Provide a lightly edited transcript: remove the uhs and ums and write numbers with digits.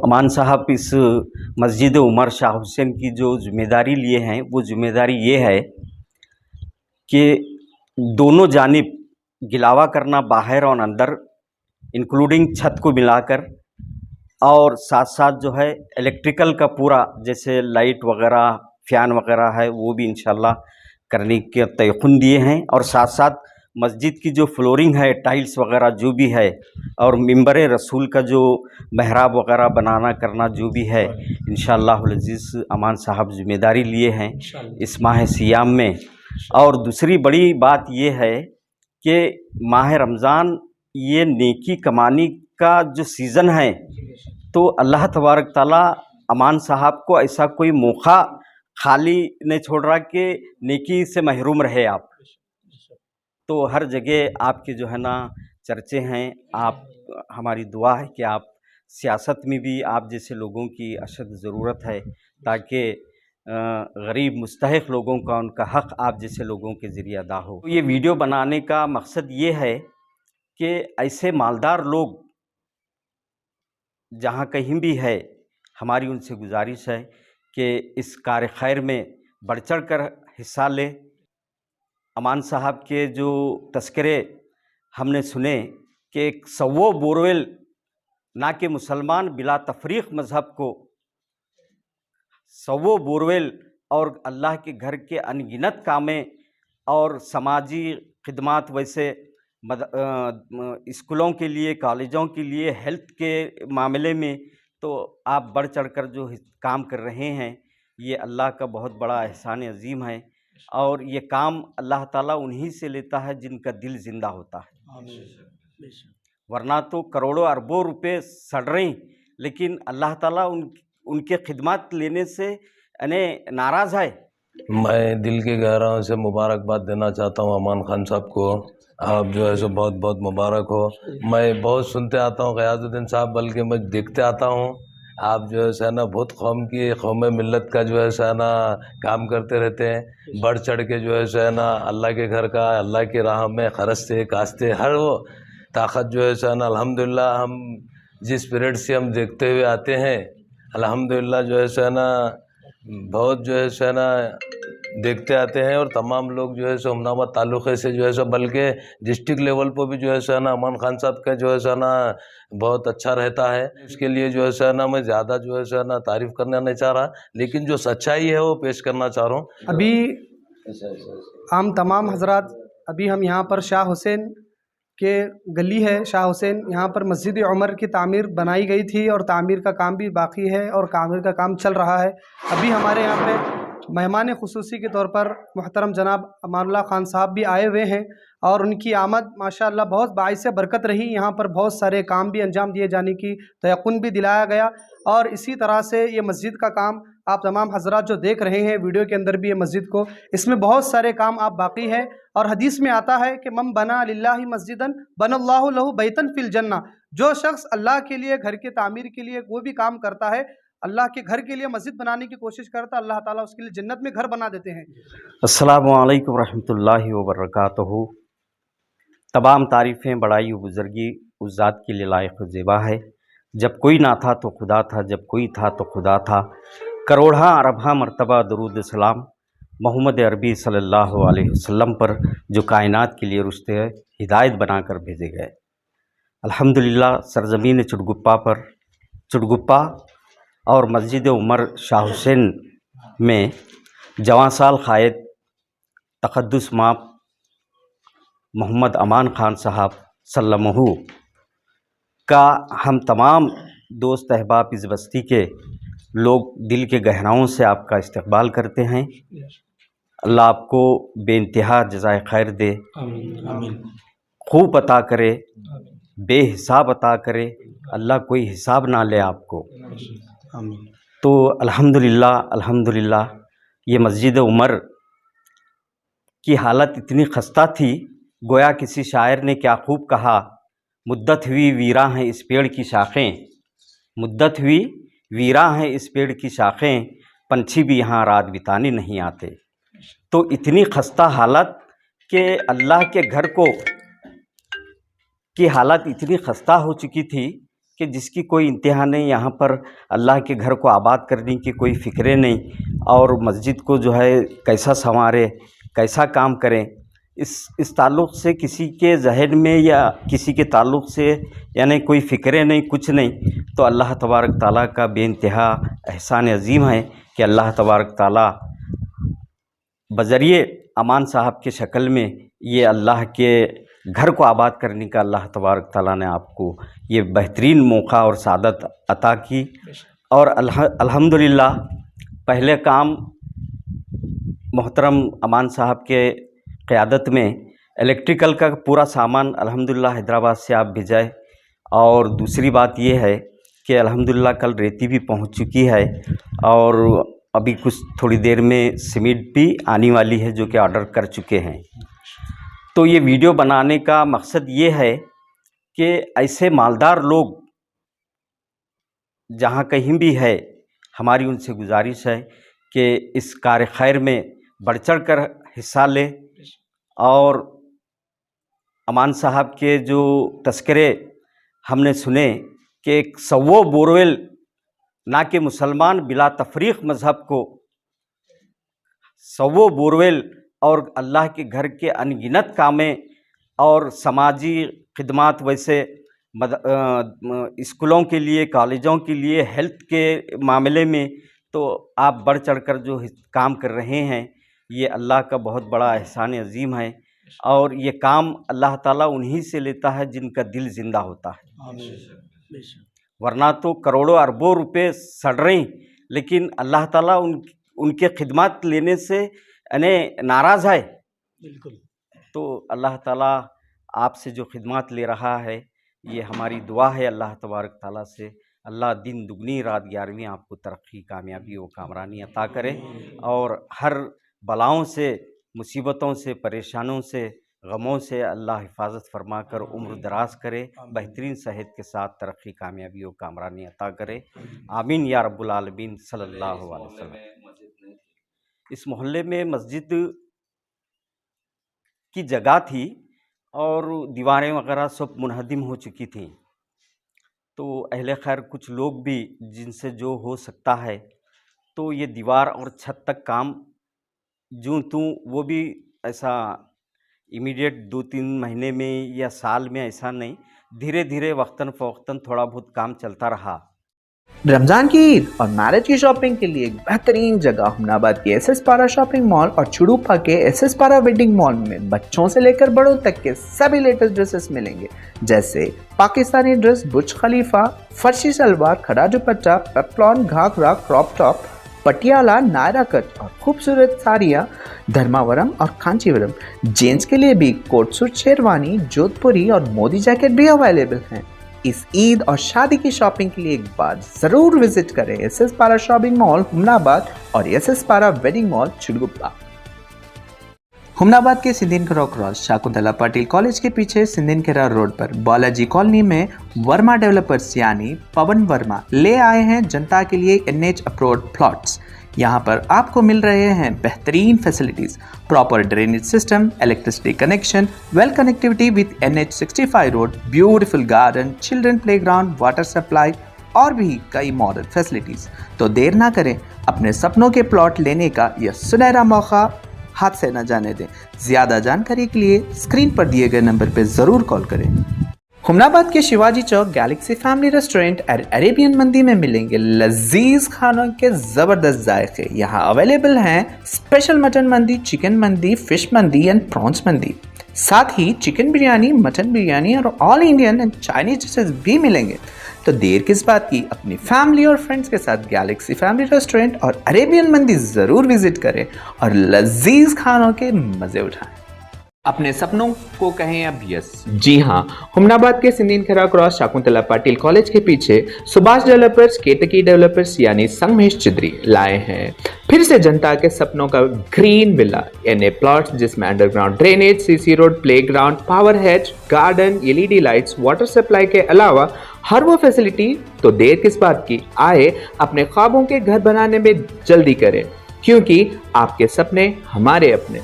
अमान साहब इस मस्जिद उमर शाह हुसैन की जो ज़िम्मेदारी लिए हैं वो ज़िम्मेदारी ये है कि दोनों जानिब गिलावा करना, बाहर और अंदर, इंक्लूडिंग छत को मिलाकर, और साथ साथ जो है इलेक्ट्रिकल का पूरा, जैसे लाइट वगैरह, फ़ैन वगैरह है, वो भी इंशाल्लाह करने के तयक़ुन दिए हैं। और साथ साथ मस्जिद की जो फ्लोरिंग है, टाइल्स वगैरह जो भी है, और मिंबर रसूल का जो महराब वगैरह बनाना करना जो भी है, इंशाअल्लाहुल अज़ीज़ अमान साहब ज़िम्मेदारी लिए हैं इस माह सियाम में। और दूसरी बड़ी बात ये है कि माह रमज़ान ये नेकी कमाने का जो सीज़न है, तो अल्लाह तबारक ताला अमान साहब को ऐसा कोई मौका खाली नहीं छोड़ रहा कि नेकी से महरूम रहे आप। तो हर जगह आपके जो है ना चर्चे हैं। आप, हमारी दुआ है कि आप सियासत में भी आप जैसे लोगों की अशद ज़रूरत है, ताकि गरीब मुस्तहिक़ लोगों का उनका हक़ आप जैसे लोगों के ज़रिए अदा हो। तो ये वीडियो बनाने का मकसद ये है कि ऐसे मालदार लोग जहाँ कहीं भी है, हमारी उनसे गुजारिश है कि इस कार्य खैर में बढ़ चढ़ कर हिस्सा लें। अमान साहब के जो तस्करे हमने सुने कि 100 बोरवेल, ना कि मुसलमान बिला तफरीक मज़हब को 100 बोरवेल, और अल्लाह के घर के अनगिनत कामें और समाजी खिदमात, वैसे स्कूलों के लिए, कॉलेजों के लिए, हेल्थ के मामले में, तो आप बढ़ चढ़ कर जो काम कर रहे हैं, ये अल्लाह का बहुत बड़ा एहसान अज़ीम है। और ये काम अल्लाह ताला उन्हीं से लेता है जिनका दिल ज़िंदा होता है, वरना तो करोड़ों अरबों रुपए सड़ रही, लेकिन अल्लाह ताला उनके खिदमत लेने से नाराज़ है। मैं दिल के गहराइयों से मुबारकबाद देना चाहता हूँ अमान खान साहब को। आप जो है सो बहुत बहुत मुबारक हो। मैं बहुत सुनते आता हूँ ग़यासुद्दीन साहब, बल्कि मैं देखते आता हूँ। आप जो है ना बहुत कौम मिल्लत का जो है ना काम करते रहते हैं। बढ़ चढ़ के जो है ना अल्लाह के घर का, अल्लाह की राह में खरचते कास्ते हर वो ताकत जो है ना, अल्हम्दुलिल्लाह हम जिस पीरियड से हम देखते हुए आते हैं, अल्हम्दुलिल्लाह जो है ना बहुत जो है ना देखते आते हैं। और तमाम लोग जो है सो हमनाबाद तालुक़े से जो है सो, बल्कि डिस्ट्रिक्ट लेवल पर भी जो है ना अमान खान साहब का जो है ना बहुत अच्छा रहता है। इसके लिए जो है ना मैं ज़्यादा जो है ना तारीफ़ करना नहीं चाह रहा, लेकिन जो सच्चाई है वो पेश करना चाह रहा हूँ। अभी हम तमाम हजरात, अभी हम यहाँ पर शाह हुसैन के गली है, शाह हुसैन, यहाँ पर मस्जिद उमर की तामीर बनाई गई थी और तामीर का काम भी बाकी है और तामीर का काम चल रहा है। अभी हमारे यहाँ पे मेहमान खुसूसी के तौर पर मोहतरम जनाब अमानुल्लाह खान साहब भी आए हुए हैं और उनकी आमद माशाअल्लाह बहुत बाइस बरकत रही। यहाँ पर बहुत सारे काम भी अंजाम दिए जाने की तयक़ुन भी दिलाया गया। और इसी तरह से ये मस्जिद का काम आप तमाम हजरात जो देख रहे हैं वीडियो के अंदर भी, ये मस्जिद को, इसमें बहुत सारे काम आप बाकी है। और हदीस में आता है कि मम बना लिल्लाहि मस्जिदन बनल्लाहु लहु बैतन फिल जन्ना, जो शख्स अल्लाह के लिए घर के तामीर के लिए वो भी काम करता है, अल्लाह के घर के लिए मस्जिद बनाने की कोशिश करता, अल्लाह ताला उसके लिए जन्नत में घर बना देते हैं। अस्सलामु अलैकुम रहमतुल्लाहि व बरकातहू। तमाम तारीफ़ें, बड़ाई व बुज़ुर्गी उस ज़ात के लिए लायक ज़ेबा है। जब कोई ना था तो खुदा था, जब कोई था तो खुदा था। करोड़ा अरबा मरतबा दरूद सलाम मोहम्मद अरबी सल्लल्लाहु अलैहि वसल्लम पर, जो कायनात के लिए रुश्ते हिदायत बनाकर भेजे गए। अल्हम्दुलिल्लाह सरज़मीन चुड़गुप्पा पर, चुड़गुप्पा और मस्जिद उमर शाह हुसैन में जवां साल क़ायद तक़द्दुस माप मोहम्मद अमान खान साहब सल्लमहु का हम तमाम दोस्त अहबाब इस बस्ती के लोग दिल के गहराइयों से आपका इस्तकबाल करते हैं। अल्लाह आपको बेइंतहा जज़ाए खैर दे, खूब अता करे, बेहिसाब अता करे, अल्लाह कोई हिसाब ना ले आपको। तो अल्हम्दुलिल्लाह अल्हम्दुलिल्लाह ये मस्जिद उमर की हालत इतनी खस्ता थी, गोया किसी शायर ने क्या खूब कहा, मुद्दत हुई वीरा हैं इस पेड़ की शाखें, मुद्दत हुई वीरा हैं इस पेड़ की शाखें, पंछी भी यहाँ रात बिताने नहीं आते। तो इतनी खस्ता हालत कि अल्लाह के घर को की हालत इतनी खस्ता हो चुकी थी कि जिसकी कोई इंतहा नहीं, यहाँ पर अल्लाह के घर को आबाद करने की कोई फ़िक्रें नहीं, और मस्जिद को जो है कैसा संवारें, कैसा काम करें, इस ताल्लुक़ से किसी के जहन में या किसी के ताल्लुक़ से यानी कोई फ़िक्रें नहीं, कुछ नहीं। तो अल्लाह तबारक ताला का बेइंतहा एहसान अज़ीम है कि अल्लाह तबारक ताला बज़रिए अमान साहब के शक्ल में ये अल्लाह के घर को आबाद करने का अल्लाह तबारक ताला ने आपको ये बेहतरीन मौका और सादत अता की। और अल्हम्दुलिल्लाह पहले काम मोहतरम अमान साहब के क़यादत में इलेक्ट्रिकल का पूरा सामान अल्हम्दुलिल्लाह हैदराबाद से आप भिजाए। और दूसरी बात ये है कि अल्हम्दुलिल्लाह कल रेती भी पहुंच चुकी है, और अभी कुछ थोड़ी देर में सीमेंट भी आने वाली है जो कि ऑर्डर कर चुके हैं। तो ये वीडियो बनाने का मकसद ये है कि ऐसे मालदार लोग जहाँ कहीं भी है, हमारी उनसे गुजारिश है कि इस कार्य खैर में बढ़ चढ़ कर हिस्सा लें। और अमान साहब के जो तस्करे हमने सुने कि 100 बोरवेल ना कि मुसलमान बिला तफरीक मज़हब को 100 बोरवेल और अल्लाह के घर के अनगिनत कामें और समाजी खिदमात, वैसे स्कूलों के लिए, कॉलेजों के लिए, हेल्थ के मामले में तो आप बढ़ चढ़ कर जो काम कर रहे हैं, ये अल्लाह का बहुत बड़ा एहसान अज़ीम है। और ये काम अल्लाह ताला उन्हीं से लेता है जिनका दिल ज़िंदा होता है, वरना तो करोड़ों अरबों रुपए सड़ रही, लेकिन अल्लाह ताला उनके खिदमत लेने से नाराज़ है। बिल्कुल। तो अल्लाह ताला आपसे जो खिदमत ले रहा है, ये हमारी दुआ है अल्लाह तबारक ताला से, अल्लाह दिन दुगनी रात 11वीं आपको तरक्की, कामयाबी व कामरानी अता करे, और हर बलाओं से, मुसीबतों से, परेशानों से, गमों से अल्लाह हिफाजत फरमा कर उम्र दराज करे, बेहतरीन सेहत के साथ तरक्की, कामयाबी व कामरानी अता करे। आमीन या रब्बुल आलमीन सल्लल्लाहु अलैहि वसल्लम। इस मोहल्ले में मस्जिद की जगह थी और दीवारें वगैरह सब मुनहदिम हो चुकी थी। तो अहले खैर कुछ लोग भी जिनसे जो हो सकता है, तो ये दीवार और छत तक काम जूँ तूँ, वो भी ऐसा इमीडिएट 2-3 महीने में या साल में ऐसा नहीं, धीरे धीरे वक्तन फ़वक्तन थोड़ा बहुत काम चलता रहा। रमजान की ईद और मैरिज की शॉपिंग के लिए एक बेहतरीन जगह हुमनाबाद के एसएस पारा शॉपिंग मॉल और चुड़ूपा के एसएस पारा वेडिंग मॉल में बच्चों से लेकर बड़ों तक के सभी लेटेस्ट ड्रेसेस मिलेंगे, जैसे Pakistani dress, Burj Khalifa, farshi salwar, khada dupatta, peplum, ghagra, crop top, Patiala, Naira cut और खूबसूरत साड़ियाँ धर्मावरम और कांचीवरम। जेंट्स के लिए भी कोट सूट, शेरवानी, जोधपुरी और मोदी जैकेट भी अवेलेबल हैं। इस ईद और शादी की शॉपिंग के लिए एक बार जरूर विजिट करें एसएस पारा शॉपिंग मॉल हुमनाबाद और एसएस पारा वेडिंग मॉल चुड़गुप्पा। हुमनाबाद के सिंधिनखेड़ा क्रॉस शाकुंतला पाटिल कॉलेज के पीछे सिंधिनखेड़ा रोड पर बालाजी कॉलोनी में वर्मा डेवलपर्स यानी पवन वर्मा ले आए हैं जनता के लिए NH अप्रूव्ड प्लॉट्स। यहाँ पर आपको मिल रहे हैं बेहतरीन facilities, proper drainage system, electricity connection, well connectivity with NH 65 road, beautiful garden, children playground, water supply और भी कई मॉडर्न फैसिलिटीज। तो देर ना करें, अपने सपनों के प्लॉट लेने का यह सुनहरा मौका हाथ से न जाने दें। ज्यादा जानकारी के लिए स्क्रीन पर दिए गए नंबर पर जरूर कॉल करें। हुमनाबाद के शिवाजी चौक गैलेक्सी फैमिली रेस्टोरेंट और अरेबियन मंदी में मिलेंगे लजीज खानों के जबरदस्त जायके। यहाँ अवेलेबल हैं स्पेशल मटन मंदी, चिकन मंदी, फिश मंदी एंड प्रॉन्स मंदी। साथ ही चिकन बिरयानी, मटन बिरयानी और all Indian and Chinese dishes भी मिलेंगे। तो देर किस बात की, अपनी फैमिली और फ्रेंड्स के साथ गैलेक्सी फैमिली रेस्टोरेंट और अरेबियन मंदी जरूर विजिट करें और लजीज खानों के मजे उठाएं। अपने सपनों को कहें अब यस। जी हाँ, हुमनाबाद के सिंधिनखेड़ा क्रॉस शाकुंतला पाटिल कॉलेज के पीछे सुभाष डेवलपर्स, केतकी डेवलपर्स यानी संगमेश चिद्री लाए हैं फिर से जनता के सपनों का ग्रीन विला NA प्लॉट्स, जिसमें underground drainage, CC road, playground, power hedge, garden, LED lights, water supply के अलावा हर वो फैसिलिटी। तो देर किस बात की, आए अपने ख्वाबों के घर बनाने में जल्दी करें, क्योंकि आपके सपने हमारे अपने।